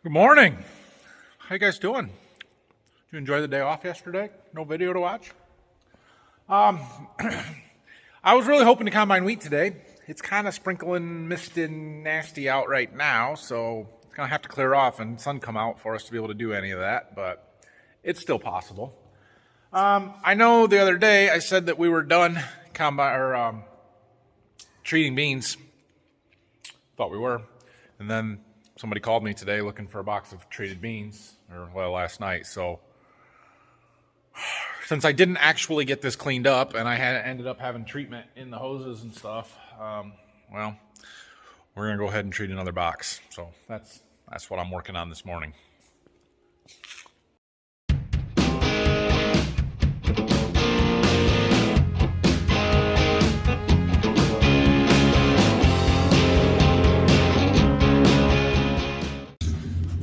Good morning. How you guys doing? Did you enjoy the day off yesterday? No video to watch? I was really hoping to combine wheat today. It's kind of sprinkling, misting, nasty out right now, so it's going to have to clear off and sun come out for us to be able to do any of that, but it's still possible. I know the other day I said that we were done treating beans. Thought we were. And then somebody called me today looking for a box of treated beans, last night. So since I didn't actually get this cleaned up and I ended up having treatment in the hoses and stuff, we're gonna go ahead and treat another box. So that's what I'm working on this morning.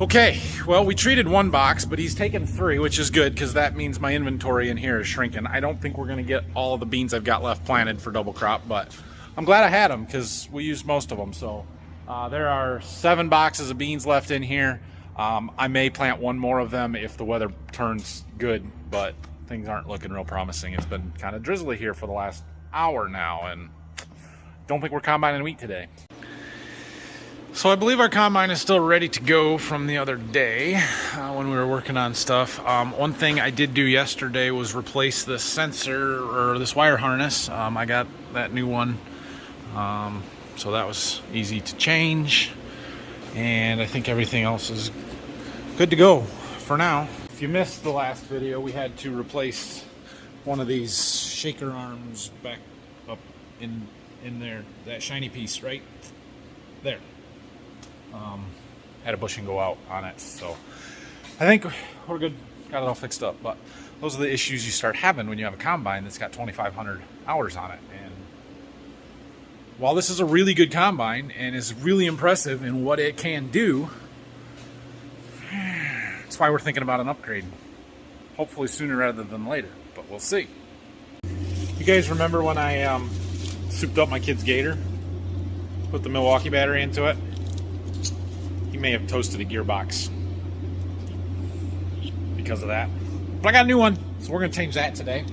Okay, well, we treated one box, but he's taken 3, which is good because that means my inventory in here is shrinking. I don't think we're going to get all of the beans I've got left planted for double crop, but I'm glad I had them because we used most of them. So there are 7 boxes of beans left in here. I may plant one more of them if the weather turns good, but things aren't looking real promising. It's been kind of drizzly here for the last hour now, and don't think we're combining wheat today. So I believe our combine is still ready to go from the other day when we were working on stuff. One thing I did do yesterday was replace the sensor or this wire harness. I got that new one, so that was easy to change, and I think everything else is good to go for now. If you missed the last video, we had to replace one of these shaker arms back up in there, that shiny piece right there. Had a bushing go out on it, so I think we're good, got it all fixed up. But those are the issues you start having when you have a combine that's got 2,500 hours on it. And while this is a really good combine and is really impressive in what it can do, that's why we're thinking about an upgrade, hopefully sooner rather than later, but we'll see. You guys remember when I souped up my kid's Gator, put the Milwaukee battery into it? He may have toasted a gearbox because of that. But I got a new one, so we're going to change that today.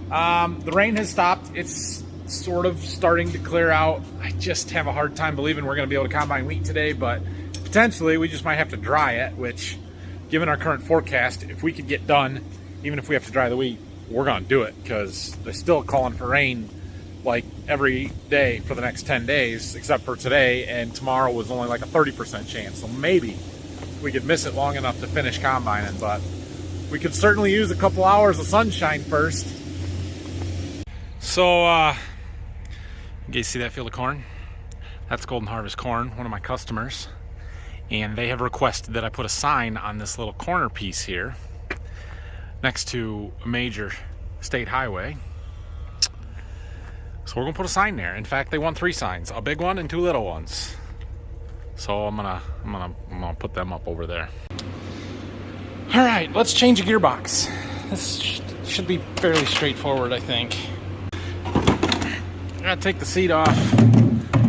The rain has stopped. It's sort of starting to clear out. I just have a hard time believing we're going to be able to combine wheat today, but potentially we just might have to dry it, which, given our current forecast, if we could get done, even if we have to dry the wheat, we're going to do it because they're still calling for rain like every day for the next 10 days, except for today, and tomorrow was only like a 30% chance. So maybe we could miss it long enough to finish combining, but we could certainly use a couple hours of sunshine first. So, you guys see that field of corn? That's Golden Harvest Corn, one of my customers. And they have requested that I put a sign on this little corner piece here next to a major state highway. So we're gonna put a sign there. In fact, they want 3 signs, a big one and 2 little ones. So I'm gonna put them up over there. All right, let's change a gearbox. This should be fairly straightforward, I think. I gotta take the seat off,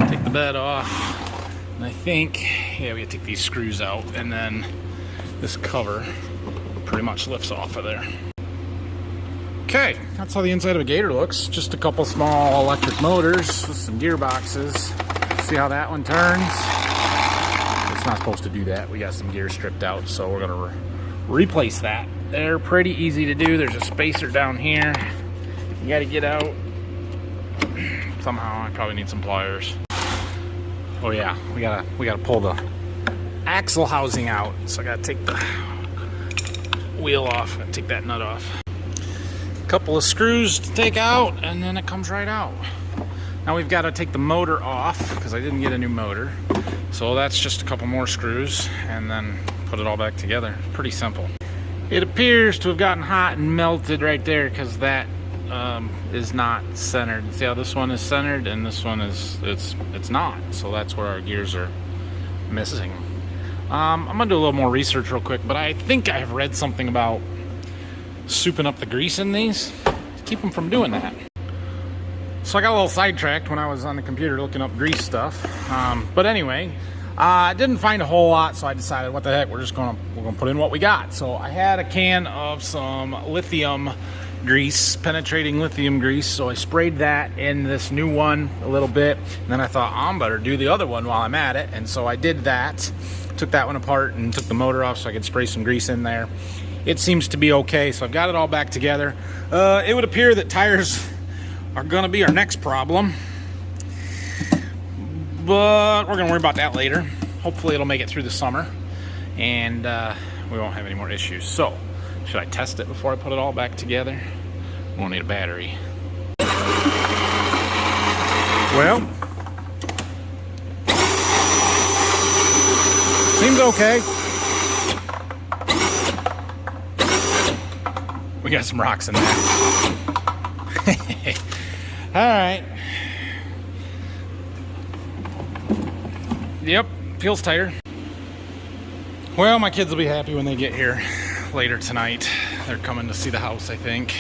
take the bed off, and I think, yeah, we gotta take these screws out, and then this cover pretty much lifts off of there. Okay, that's how the inside of a Gator looks. Just a couple small electric motors with some gearboxes. See how that one turns? It's not supposed to do that. We got some gears stripped out, so we're gonna replace that. They're pretty easy to do. There's a spacer down here. You gotta get out. Somehow, I probably need some pliers. Oh yeah, we gotta pull the axle housing out. So I gotta take the wheel off and take that nut off. Couple of screws to take out, and then it comes right out. Now we've got to take the motor off because I didn't get a new motor, so that's just a couple more screws and then put it all back together. Pretty simple. It appears to have gotten hot and melted right there because that is not centered. See how this one is centered and this one is it's not, so that's where our gears are missing. I'm gonna do a little more research real quick, but I think I've read something about souping up the grease in these to keep them from doing that. So I got a little sidetracked when I was on the computer looking up grease stuff, but anyway, I didn't find a whole lot, so I decided, what the heck, we're gonna put in what we got. So I had a can of some lithium grease, penetrating lithium grease, so I sprayed that in this new one a little bit, and then I thought, I'm better do the other one while I'm at it, and so I did that. Took that one apart and took the motor off so I could spray some grease in there. It seems to be okay, so I've got it all back together. It would appear that tires are gonna be our next problem, but we're gonna worry about that later. Hopefully it'll make it through the summer and we won't have any more issues. So, should I test it before I put it all back together? We won't need a battery. Well, seems okay. We got some rocks in there. All right. Yep, feels tighter. Well, my kids will be happy when they get here later tonight. They're coming to see the house, I think.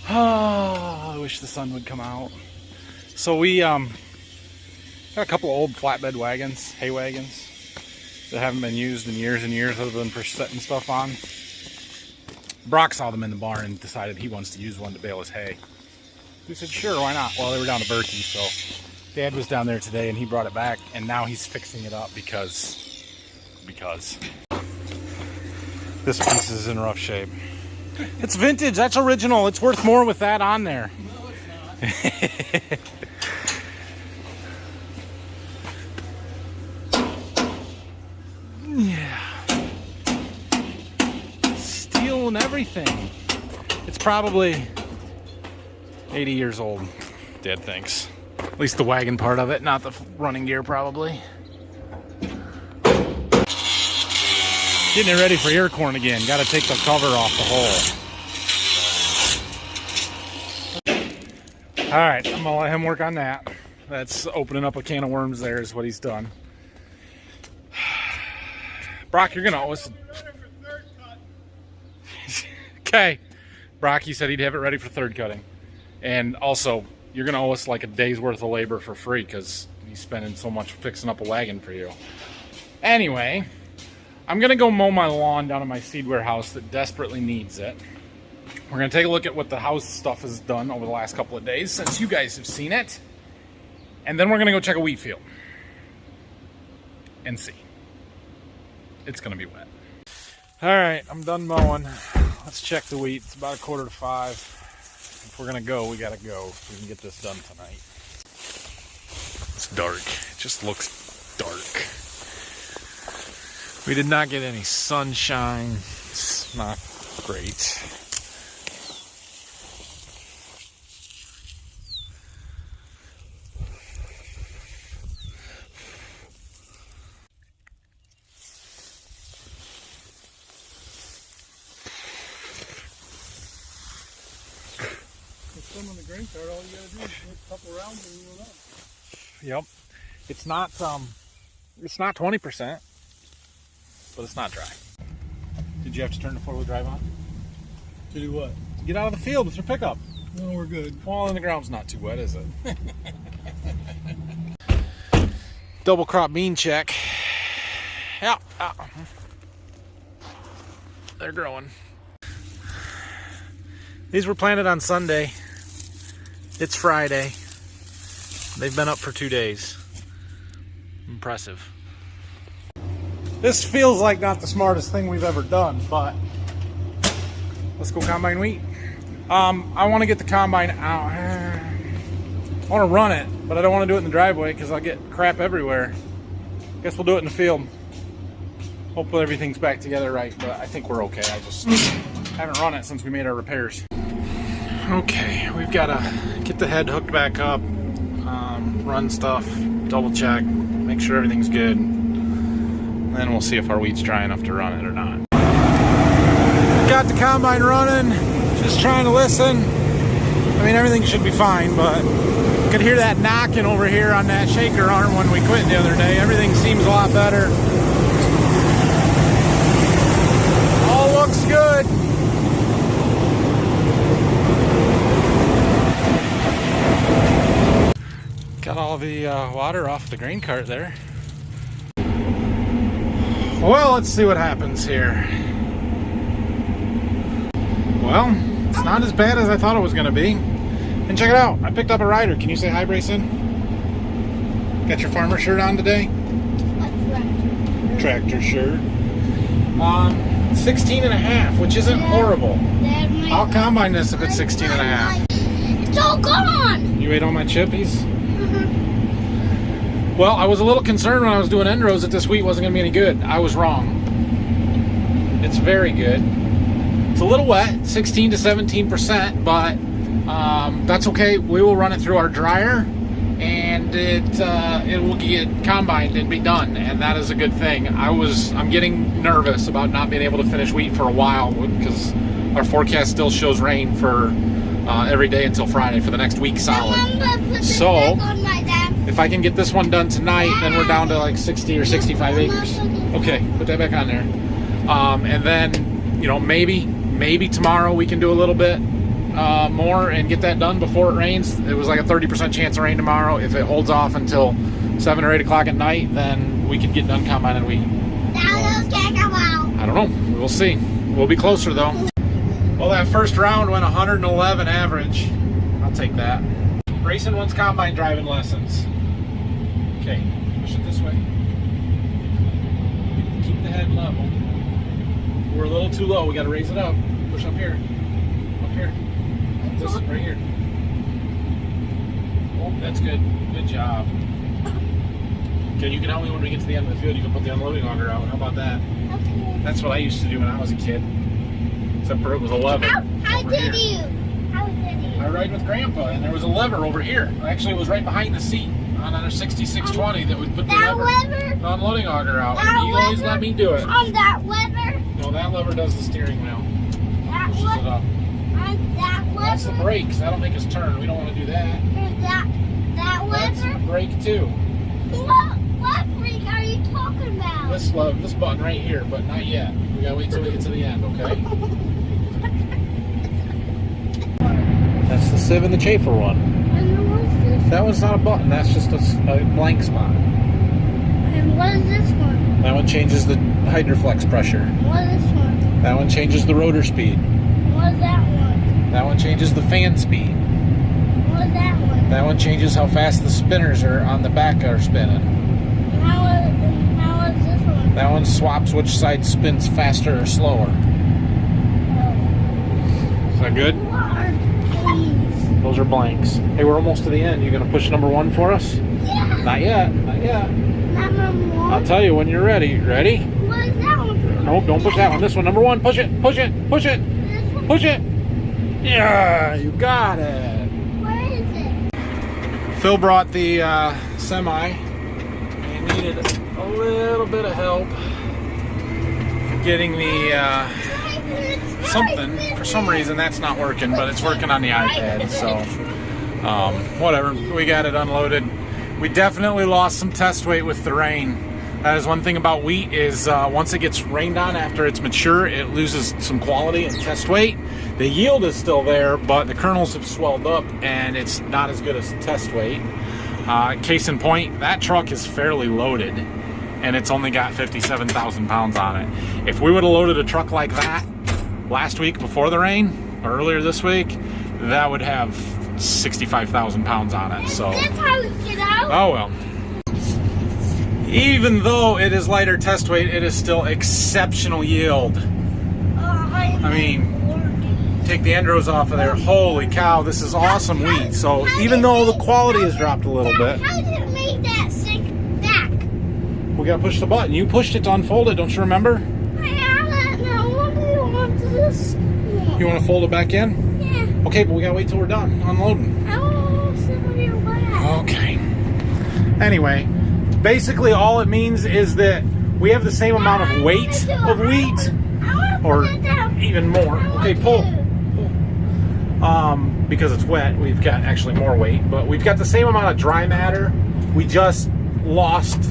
Oh, I wish the sun would come out. So we got a couple of old flatbed wagons, hay wagons, that haven't been used in years and years other than for setting stuff on. Brock saw them in the barn and decided he wants to use one to bale his hay. We said, sure, why not? Well, they were down to Berkey, so Dad was down there today and he brought it back, and now he's fixing it up because this piece is in rough shape. It's vintage, that's original. It's worth more with that on there. No, it's not. Yeah. Steel and everything. It's probably 80 years old, Dad thinks. At least the wagon part of it, not the running gear probably. Getting it ready for ear corn again. Got to take the cover off the hole. All right, I'm gonna let him work on that. That's opening up a can of worms. There is what he's done. Brock, you're gonna owe us. Okay, Brock, he said he'd have it ready for third cutting, and also you're gonna owe us like a day's worth of labor for free because he's spending so much fixing up a wagon for you. Anyway, I'm gonna go mow my lawn down at my seed warehouse that desperately needs it. We're gonna take a look at what the house stuff has done over the last couple of days since you guys have seen it. And then we're gonna go check a wheat field and see. It's gonna be wet. All right, I'm done mowing. Let's check the wheat. It's about 4:45. If we're gonna go, we gotta go. We can get this done tonight. It's dark. It just looks dark. We did not get any sunshine. It's not great. Some on the grain cart, all you gotta do is make a couple rounds and you're done. Yep. It's not 20%, but it's not dry. Did you have to turn the four-wheel drive on? To do what? To get out of the field with your pickup. No, we're good. Well, and the ground's not too wet, is it? Double crop bean check. Yeah. They're growing. These were planted on Sunday. It's Friday. They've been up for 2 days. Impressive. This feels like not the smartest thing we've ever done, but let's go combine wheat. I want to get the combine out. I want to run it, but I don't want to do it in the driveway because I'll get crap everywhere. Guess we'll do it in the field. Hopefully everything's back together right, but I think we're okay. I just haven't run it since we made our repairs. Okay, we've got to get the head hooked back up, run stuff, double check, make sure everything's good. Then we'll see if our wheat's dry enough to run it or not. Got the combine running, just trying to listen. I mean, everything should be fine, but you could hear that knocking over here on that shaker arm when we quit the other day. Everything seems a lot better. All looks good. Got all the water off the grain cart there. Well, let's see what happens here. Well, it's not as bad as I thought it was going to be. And check it out. I picked up a rider. Can you say hi, Brayson? Got your farmer shirt on today? Tractor shirt. 16 and a half, which isn't horrible. I'll combine this if it's 16 and a half. It's all gone! You ate all my chippies? Well, I was a little concerned when I was doing end rows that this wheat wasn't going to be any good. I was wrong. It's very good. It's a little wet, 16 to 17%, but that's okay. We will run it through our dryer, and it will get combined and be done, and that is a good thing. I'm getting nervous about not being able to finish wheat for a while because our forecast still shows rain for every day until Friday for the next week solid. So if I can get this one done tonight, then we're down to like 60 or 65 acres. Okay, put that back on there. And then, you know, maybe tomorrow we can do a little bit more and get that done before it rains. It was like a 30% chance of rain tomorrow. If it holds off until 7 or 8 o'clock at night, then we could get done combining wheat. I don't know. We'll see. We'll be closer though. Well, that first round went 111 average. I'll take that. Grayson wants combine driving lessons. Okay, push it this way. Keep the head level. We're a little too low. We got to raise it up. Push up here. Up here. This is right here. Oh, that's good. Good job. Okay, you can help me when we get to the end of the field. You can put the unloading auger out. How about that? Okay. That's what I used to do when I was a kid. Except for it was a lever. How did you? I ride with Grandpa, and there was a lever over here. Actually, it was right behind the seat on our 6620 that would put the unloading auger out. And he always let me do it. On that lever? No, that lever does the steering wheel. That Pushes it up. On that lever? That's the brakes. That'll make us turn. We don't want to do that. That That's lever? brake too. What brake are you talking about? This button right here, but not yet. We gotta wait till we get to the end, okay? That's the sieve and the chafer one. And what's this? That one's not a button. That's just a blank spot. And what is this one? That one changes the hydroflex pressure. What is this one? That one changes the rotor speed. What is that one? That one changes the fan speed. What is that one? That one changes how fast the spinners are on the back are spinning. How is this one? That one swaps which side spins faster or slower. Is that good? What are these? Those are blanks. Hey, we're almost to the end. You gonna push number one for us? Yeah. Not yet. Not yet. Number one. I'll tell you when you're ready. Ready? What is that one? Nope, don't push that one. This one, number one. Push it. Push it. Push it. This one? Push it. Yeah, you got it. Where is it? Phil brought the semi and needed a little bit of help getting the something. For some reason that's not working, but it's working on the iPad, so whatever. We got it unloaded. We definitely lost some test weight with the rain. That is one thing about wheat is once it gets rained on after it's mature, it loses some quality and test weight. The yield is still there, but the kernels have swelled up and it's not as good as test weight. Case in point, that truck is fairly loaded and it's only got 57,000 pounds on it. If we would have loaded a truck like that last week before the rain, or earlier this week, that would have 65,000 pounds on it. So, That's how we get out. oh well. Even though it is lighter test weight, it is still exceptional yield. I mean, take the end rows off of there. Holy cow, this is awesome wheat. So even though the quality has dropped a little bit, How did it make that stick back? we gotta push the button. You pushed it to unfold it, don't you remember? Now, what do you want this? You want to fold it back in? Yeah. Okay, but we gotta wait till we're done unloading. I want to sit on your lap. Okay. Anyway, basically all it means is that we have the same amount of weight of wheat, or even more. Okay, pull. Because it's wet, we've got actually more weight, but we've got the same amount of dry matter. We just lost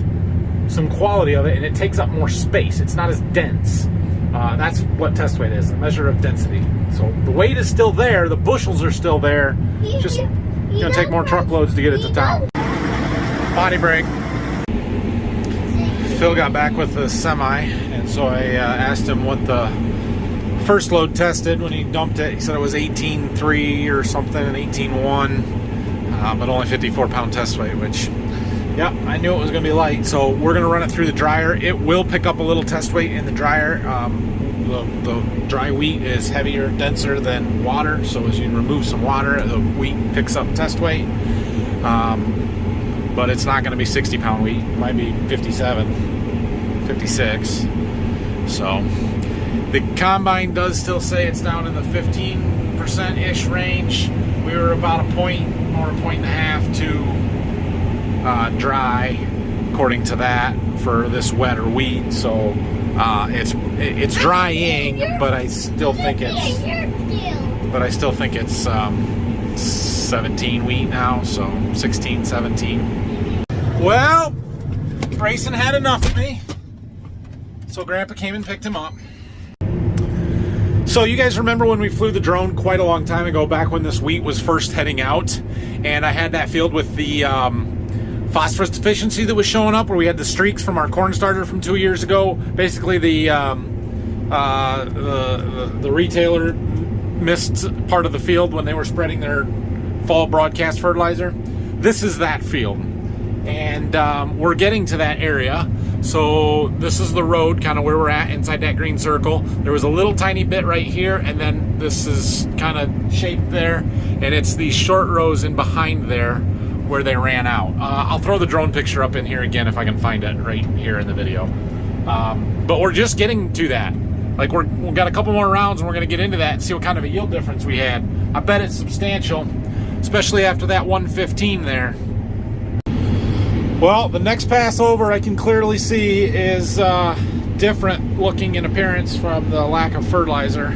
some quality of it, and it takes up more space. It's not as dense. That's what test weight is, a measure of density. So the weight is still there, the bushels are still there, just gonna take more truckloads to get it to town. Body brake. Phil got back with the semi, and so I asked him what the first load tested when he dumped it. He said it was 18.3 or something, and 18.1, but only 54-pound test weight, which, yeah, I knew it was going to be light. So we're going to run it through the dryer. It will pick up a little test weight in the dryer. The dry wheat is heavier, denser than water, so as you remove some water, the wheat picks up test weight. But it's not going to be 60-pound wheat. It might be 57, 56. So the combine does still say it's down in the 15%-ish range. We were about a point or a point and a half to dry, according to that, for this wetter wheat. So it's drying, but I still think it's 17 wheat now, so 16, 17. Well, Grayson had enough of me, so Grandpa came and picked him up. So you guys remember when we flew the drone quite a long time ago, back when this wheat was first heading out, and I had that field with the phosphorus deficiency that was showing up, where we had the streaks from our corn starter from 2 years ago. Basically, the retailer missed part of the field when they were spreading their fall broadcast fertilizer. This is that field, and we're getting to that area. So this is the road, kind of where we're at inside that green circle. There was a little tiny bit right here, and then this is kind of shaped there, and it's these short rows in behind there where they ran out. I'll throw the drone picture up in here again if I can find it right here in the video. But we're just getting to that. Like, we've got a couple more rounds, and we're going to get into that and see what kind of a yield difference we had. I bet it's substantial, especially after that 115 there. Well, the next pass over I can clearly see is different looking in appearance from the lack of fertilizer.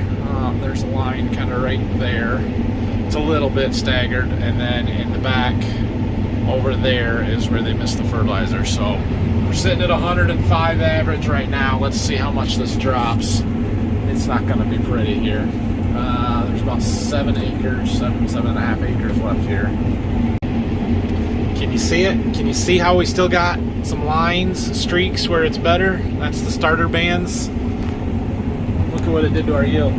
There's a line kind of right there. It's a little bit staggered, and then in the back over there is where they missed the fertilizer. So we're sitting at 105 average right now. Let's see how much this drops. It's not going to be pretty here. There's about 7 and a half acres left here. Can you see it? Can you see how we still got some lines, streaks where it's better? That's the starter bands. Look at what it did to our yield.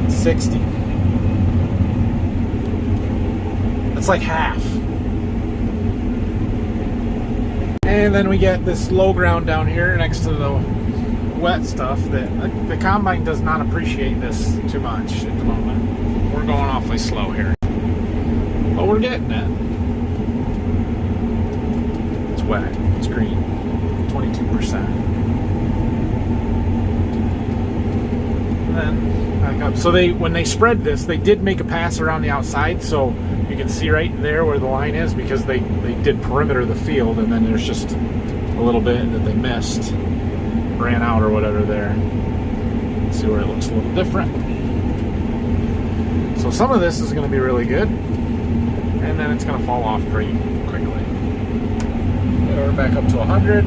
$60. That's like half. And then we get this low ground down here next to the wet stuff that the combine does not appreciate this too much at the moment. We're going awfully slow here, but we're getting it. It's wet, it's green, 22%. And then back up. So when they spread this, they did make a pass around the outside, so you can see right there where the line is, because they did perimeter the field, and then there's just a little bit that they missed, ran out or whatever there. Let's see where it looks a little different. So some of this is going to be really good, and then it's going to fall off pretty quickly. Okay, we're back up to 100.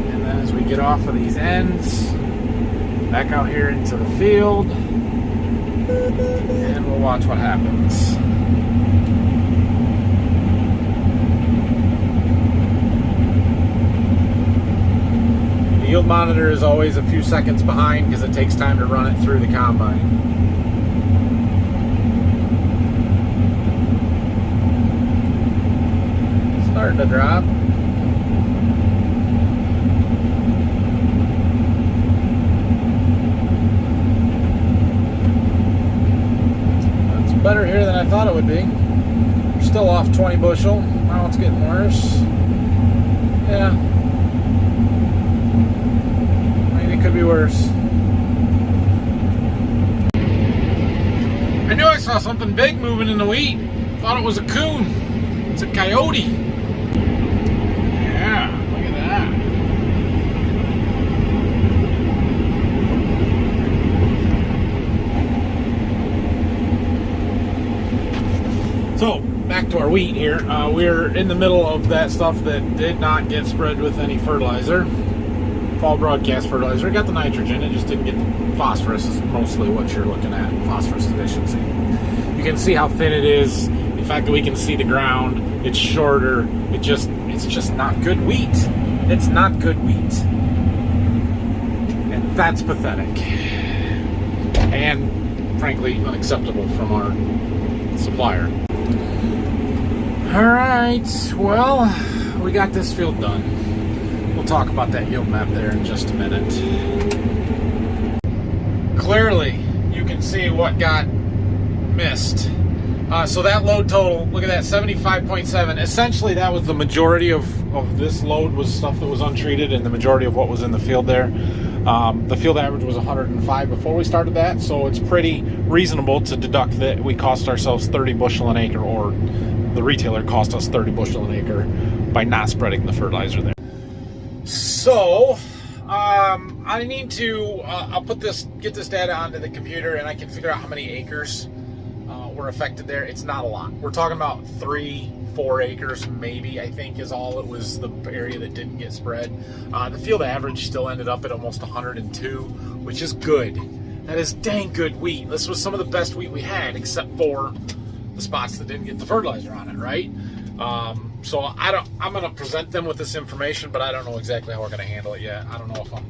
And then as we get off of these ends, back out here into the field, and we'll watch what happens. The yield monitor is always a few seconds behind because it takes time to run it through the combine. Starting to drop. That's better here than I thought it would be. We're still off 20 bushel. Now it's getting worse. Yeah. Could be worse. I knew I saw something big moving in the wheat. Thought it was a coon. It's a coyote. Yeah, look at that. So, back to our wheat here. We're in the middle of that stuff that did not get spread with any fertilizer. fall broadcast fertilizer. It got the nitrogen, it just didn't get the phosphorus, is mostly what you're looking at, phosphorus deficiency. You can see how thin it is. The fact that we can see the ground, it's shorter. It's just not good wheat. It's not good wheat. And that's pathetic. And frankly, unacceptable from our supplier. All right, well, we got this field done. We'll talk about that yield map there in just a minute. Clearly, you can see what got missed. So that load total, look at that, 75.7. Essentially, that was the majority of this load was stuff that was untreated, and the majority of what was in the field there. The field average was 105 before we started that, so it's pretty reasonable to deduct that we cost ourselves 30 bushel an acre, or the retailer cost us 30 bushel an acre by not spreading the fertilizer there. So, I need to, I'll get this data onto the computer, and I can figure out how many acres were affected there. It's not a lot. We're talking about 3-4 acres maybe, I think, is all it was, the area that didn't get spread. The field average still ended up at almost 102, which is good. That is dang good wheat. This was some of the best wheat we had, except for the spots that didn't get the fertilizer on it, right? So I'm going to present them with this information, but I don't know exactly how we're going to handle it yet. I don't know if I'm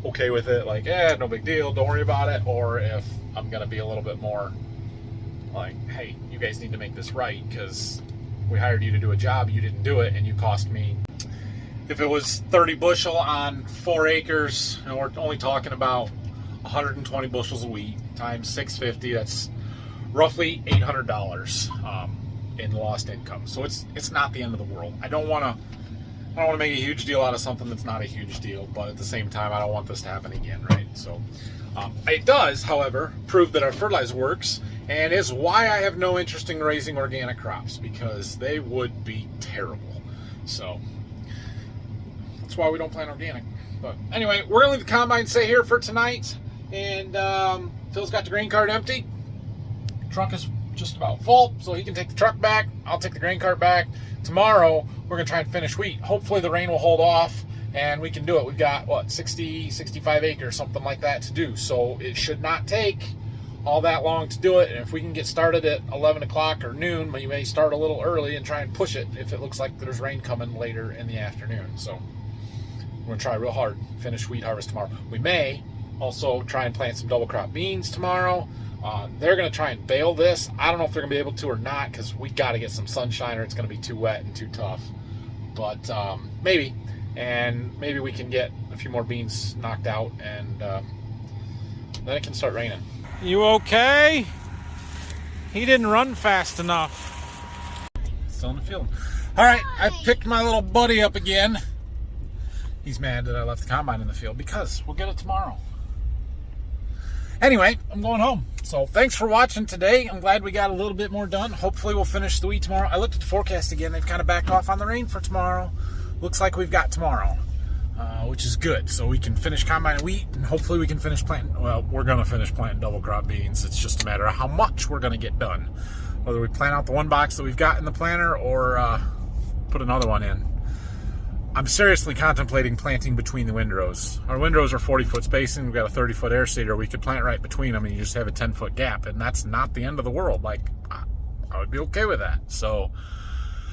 okay with it, like, no big deal, don't worry about it, or if I'm going to be a little bit more like, hey, you guys need to make this right, because we hired you to do a job, you didn't do it, and you cost me. If it was 30 bushel on 4 acres, and we're only talking about 120 bushels of wheat times 650, that's roughly $800 in lost income. So it's not the end of the world. I don't want to make a huge deal out of something that's not a huge deal, but at the same time, I don't want this to happen again, right? So it does, however, prove that our fertilizer works, and is why I have no interest in raising organic crops, because they would be terrible. So that's why we don't plant organic. But anyway, we're gonna leave the combine stay here for tonight, and Phil's got the grain cart empty. Truck is just about full, so he can take the truck back. I'll take the grain cart back. Tomorrow we're gonna try and finish wheat. Hopefully the rain will hold off and we can do it. We've got what, 65 acres, something like that to do, so it should not take all that long to do it. And if we can get started at 11 o'clock or noon, we may start a little early and try and push it if it looks like there's rain coming later in the afternoon. So we're gonna try real hard, finish wheat harvest tomorrow. We may also try and plant some double crop beans tomorrow. They're gonna try and bale this. I don't know if they're gonna be able to or not, because we got to get some sunshine or it's gonna be too wet and too tough. But maybe, and maybe we can get a few more beans knocked out, and then it can start raining. You okay? He didn't run fast enough. Still in the field. All right, I picked my little buddy up again. He's mad that I left the combine in the field, because we'll get it tomorrow. Anyway, I'm going home. So thanks for watching today. I'm glad we got a little bit more done. Hopefully we'll finish the wheat tomorrow. I looked at the forecast again. They've kind of backed off on the rain for tomorrow. Looks like we've got tomorrow, which is good. So we can finish combining wheat, and hopefully we can finish planting. Well, we're going to finish planting double crop beans. It's just a matter of how much we're going to get done. Whether we plant out the one box that we've got in the planter or put another one in. I'm seriously contemplating planting between the windrows. Our windrows are 40-foot spacing. We've got a 30-foot air seeder. We could plant right between them, and you just have a 10-foot gap, and that's not the end of the world. Like, I would be okay with that. So,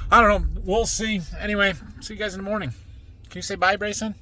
I don't know. We'll see. Anyway, see you guys in the morning. Can you say bye, Brayson?